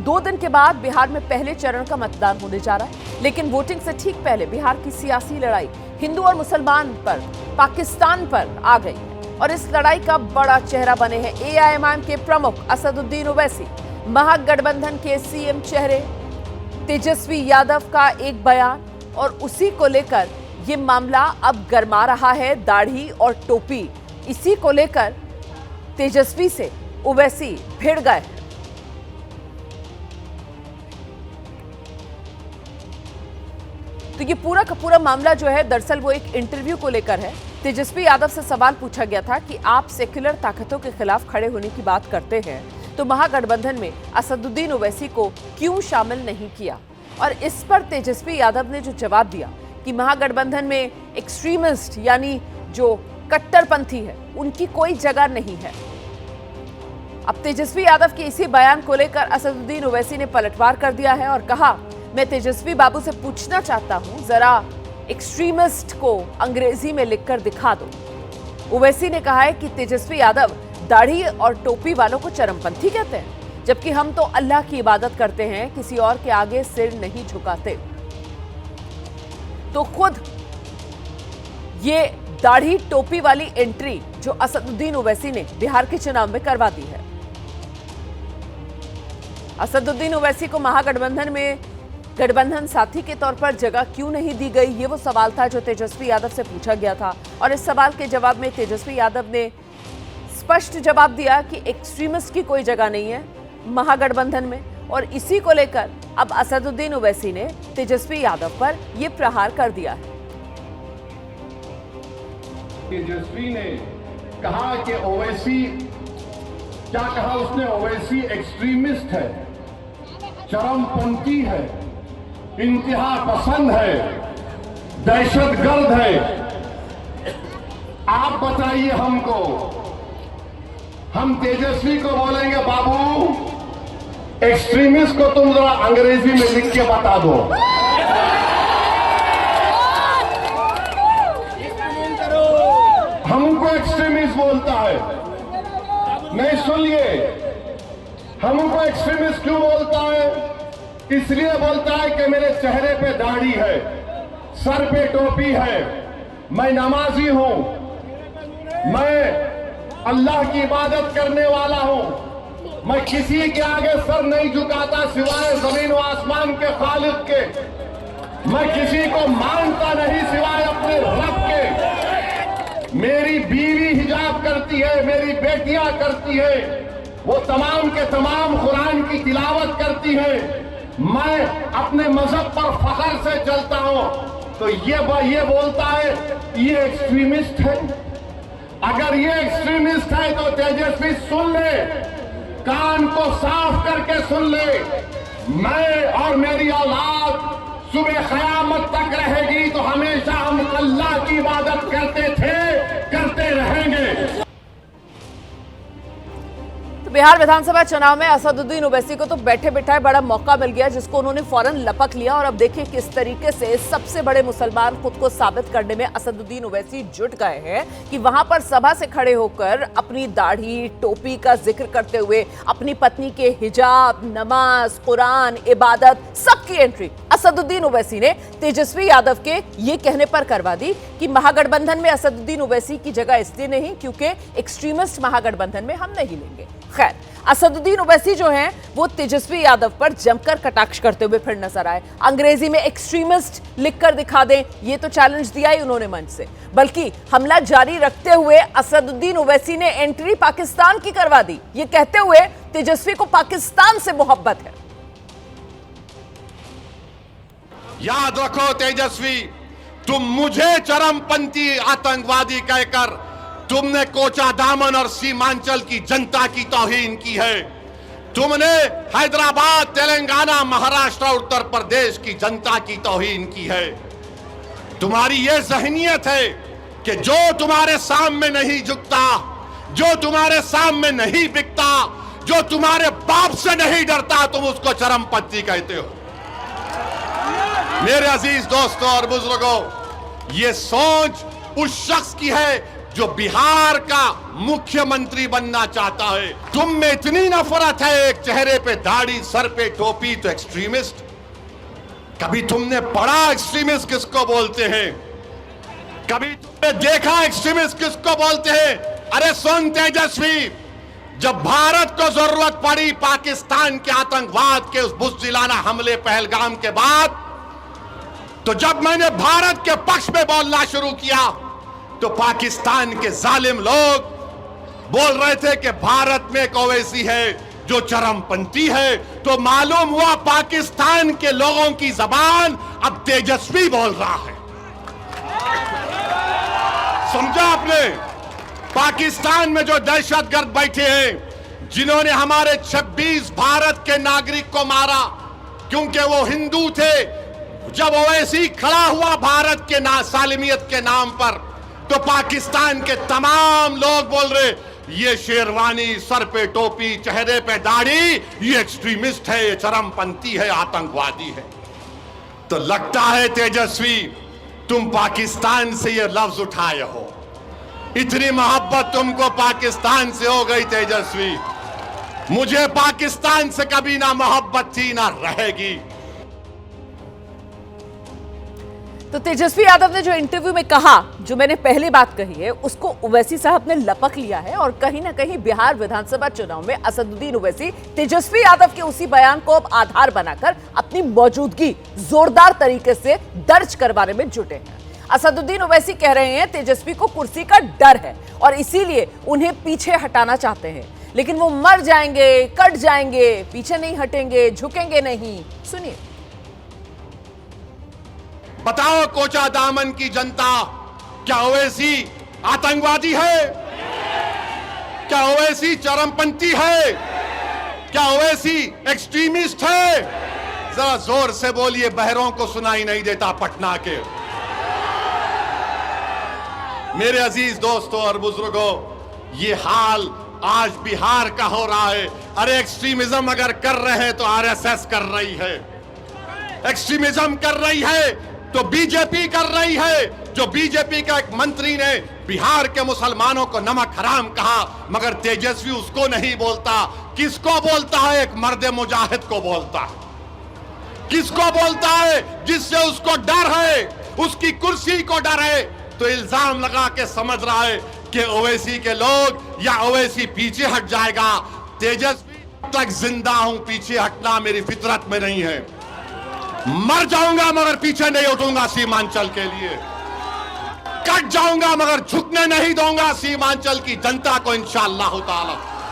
2 दिन के बाद बिहार में पहले चरण का मतदान होने जा रहा है, लेकिन वोटिंग से ठीक पहले बिहार की सियासी लड़ाई हिंदू और मुसलमान पर, पाकिस्तान पर आ गई है और इस लड़ाई का बड़ा चेहरा बने हैं एआईएमआईएम के प्रमुख असदुद्दीन ओवैसी। महागठबंधन के सीएम चेहरे तेजस्वी यादव का एक बयान और उसी को लेकर ये मामला अब गरमा रहा है। दाढ़ी और टोपी, इसी को लेकर तेजस्वी से ओवैसी भिड़ गए। तो ये पूरा का पूरा मामला जो है दरअसल वो एक इंटरव्यू को लेकर है। तेजस्वी यादव से सवाल पूछा गया था कि आप सेक्युलर ताकतों के खिलाफ खड़े होने की बात करते हैं तो महागठबंधन में असदुद्दीन ओवैसी को क्यों शामिल नहीं किया, और इस पर तेजस्वी यादव ने जो जवाब दिया कि महागठबंधन में एक्सट्रीमिस्ट यानी जो कट्टरपंथी है उनकी कोई जगह नहीं है। अब तेजस्वी यादव के इसी बयान को लेकर असदुद्दीन ओवैसी ने पलटवार कर दिया है और कहा, मैं तेजस्वी बाबू से पूछना चाहता हूं, जरा एक्सट्रीमिस्ट को अंग्रेजी में लिखकर दिखा दो। ओवैसी ने कहा है कि तेजस्वी यादव दाढ़ी और टोपी वालों को चरमपंथी कहते हैं, जबकि हम तो अल्लाह की इबादत करते हैं, किसी और के आगे सिर नहीं झुकाते। तो खुद ये दाढ़ी टोपी वाली एंट्री जो असदुद्दीन ओवैसी ने बिहार के चुनाव में करवा दी है। असदुद्दीन ओवैसी को महागठबंधन में गठबंधन साथी के तौर पर जगह क्यों नहीं दी गई, ये वो सवाल था जो तेजस्वी यादव से पूछा गया था। और इस सवाल के जवाब में तेजस्वी यादव ने स्पष्ट जवाब दिया कि एक्सट्रीमिस्ट की कोई जगह नहीं है महागठबंधन में, और इसी को लेकर अब असदुद्दीन ओवैसी ने तेजस्वी यादव पर यह प्रहार कर दिया है। तेजस्वी ने कहा कि ओवैसी, क्या कहा उसने, ओवैसी एक्सट्रीमिस्ट है, चरमपंथी है, इंतहा पसंद है, दहशतगर्द है। आप बताइए हमको, हम तेजस्वी को बोलेंगे बाबू एक्सट्रीमिस्ट को तुम जरा अंग्रेजी में लिख के बता दो। हमको एक्सट्रीमिस्ट बोलता है, नहीं सुनिए, हमको एक्सट्रीमिस्ट क्यों बोलता है? इसलिए बोलता है कि मेरे चेहरे पे दाढ़ी है, सर पे टोपी है, मैं नमाजी हूं, मैं अल्लाह की इबादत करने वाला हूं, मैं किसी के आगे सर नहीं झुकाता सिवाय जमीन व आसमान के खालिक के, मैं किसी को मानता नहीं सिवाय अपने रब के, मेरी बीवी हिजाब करती है, मेरी बेटियां करती है, वो तमाम के तमाम कुरान की तिलावत करती है, मैं अपने मजहब पर फख्र से चलता हूं। तो ये बोलता है ये एक्सट्रीमिस्ट है। अगर ये एक्सट्रीमिस्ट है तो तेजस्वी सुन ले, कान को साफ करके सुन ले, मैं और मेरी औलाद सुबह क़यामत तक रहेगी तो हमेशा हम अल्लाह की इबादत करते थे, करते रहेंगे। बिहार विधानसभा चुनाव में असदुद्दीन ओवैसी को तो बैठे बिठाए बड़ा मौका मिल गया, जिसको उन्होंने फौरन लपक लिया। और अब देखिए किस तरीके से सबसे बड़े मुसलमान खुद को साबित करने में असदुद्दीन ओवैसी जुट गए हैं कि वहां पर सभा से खड़े होकर अपनी दाढ़ी टोपी का जिक्र करते हुए अपनी पत्नी के हिजाब, नमाज, कुरान, इबादत सबकी एंट्री असदुद्दीन ओवैसी ने तेजस्वी यादव के ये कहने पर करवा दी कि महागठबंधन में असदुद्दीन ओवैसी की जगह इसलिए नहीं क्योंकि एक्सट्रीमिस्ट महागठबंधन में हम नहीं लेंगे। खैर, असदुद्दीन ओवैसी जो हैं वो तेजस्वी यादव पर जमकर कटाक्ष करते हुए फिर नजर आए। अंग्रेजी में एक्सट्रीमिस्ट लिखकर दिखा दें, ये तो चैलेंज दिया ही उन्होंने मंच से, बल्कि हमला जारी रखते हुए असदुद्दीन ओवैसी ने एंट्री पाकिस्तान की करवा दी, ये कहते हुए तेजस्वी को पाकिस्तान से मोहब्बत है। याद रखो तेजस्वी, तुम मुझे चरमपंथी आतंकवादी कहकर तुमने कोचा दामन और सीमांचल की जनता की तौहीन की है। तुमने हैदराबाद, तेलंगाना, महाराष्ट्र, उत्तर प्रदेश की जनता की तौहीन की है। तुम्हारी यह ज़हनियत है कि जो तुम्हारे सामने नहीं झुकता, जो तुम्हारे सामने नहीं बिकता, जो तुम्हारे बाप से नहीं डरता, तुम उसको चरमपंथी कहते हो। मेरे अजीज दोस्तों और बुजुर्गों, ये सोच उस शख्स की है जो बिहार का मुख्यमंत्री बनना चाहता है। तुम में इतनी नफरत है, एक चेहरे पे दाढ़ी, सर पे टोपी, तो एक्सट्रीमिस्ट। कभी तुमने पढ़ा एक्सट्रीमिस्ट किसको बोलते हैं? कभी तुमने देखा एक्सट्रीमिस्ट किसको बोलते हैं? अरे सुन तेजस्वी, जब भारत को जरूरत पड़ी पाकिस्तान के आतंकवाद के उस बुज़दिलाना हमले पहलगाम के बाद, तो जब मैंने भारत के पक्ष में बोलना शुरू किया तो पाकिस्तान के जालिम लोग बोल रहे थे कि भारत में एक ओवैसी है जो चरमपंथी है। तो मालूम हुआ पाकिस्तान के लोगों की जबान अब तेजस्वी बोल रहा है। समझा आपने? पाकिस्तान में जो दहशतगर्द बैठे हैं, जिन्होंने हमारे 26 भारत के नागरिक को मारा क्योंकि वो हिंदू थे, जब ओवैसी खड़ा हुआ भारत के सालिमियत के नाम पर, तो पाकिस्तान के तमाम लोग बोल रहे ये शेरवानी, सर पे टोपी, चेहरे पे दाढ़ी, ये एक्सट्रीमिस्ट है, ये चरमपंथी है, आतंकवादी है। तो लगता है तेजस्वी तुम पाकिस्तान से ये लफ्ज उठाए हो। इतनी मोहब्बत तुमको पाकिस्तान से हो गई तेजस्वी। मुझे पाकिस्तान से कभी ना मोहब्बत थी ना रहेगी। तो तेजस्वी यादव ने जो इंटरव्यू में कहा, जो मैंने पहली बात कही है, उसको ओवैसी साहब ने लपक लिया है और कहीं ना कहीं बिहार विधानसभा चुनाव में असदुद्दीन ओवैसी तेजस्वी यादव के उसी बयान को अब आधार बनाकर अपनी मौजूदगी जोरदार तरीके से दर्ज करवाने में जुटे हैं। असदुद्दीन ओवैसी कह रहे हैं तेजस्वी को कुर्सी का डर है और इसीलिए उन्हें पीछे हटाना चाहते हैं, लेकिन वो मर जाएंगे, कट जाएंगे, पीछे नहीं हटेंगे, झुकेंगे नहीं। सुनिए। बताओ कोचा दामन की जनता, क्या ओवैसी आतंकवादी है? क्या ओवैसी चरमपंथी है? क्या ओवैसी एक्सट्रीमिस्ट है? जरा जोर से बोलिए, बहरों को सुनाई नहीं देता पटना के। मेरे अजीज दोस्तों और बुजुर्गों, ये हाल आज बिहार का हो रहा है। अरे एक्सट्रीमिज्म अगर कर रहे हैं तो आरएसएस कर रही है, एक्सट्रीमिज्म कर रही है तो बीजेपी कर रही है। जो बीजेपी का एक मंत्री ने बिहार के मुसलमानों को नमक हराम कहा, मगर तेजस्वी उसको नहीं बोलता। किसको बोलता है? एक मर्द मुजाहिद को बोलता है। किसको बोलता है? जिससे उसको डर है, उसकी कुर्सी को डर है। तो इल्जाम लगा के समझ रहा है कि ओवैसी के लोग या ओवैसी पीछे हट जाएगा। तेजस्वी तक जिंदा हूं, पीछे हटना मेरी फितरत में नहीं है। मर जाऊंगा मगर पीछे नहीं उठूंगा सीमांचल के लिए। कट जाऊंगा मगर झुकने नहीं दूंगा सीमांचल की जनता को, इंशाअल्लाह ताला।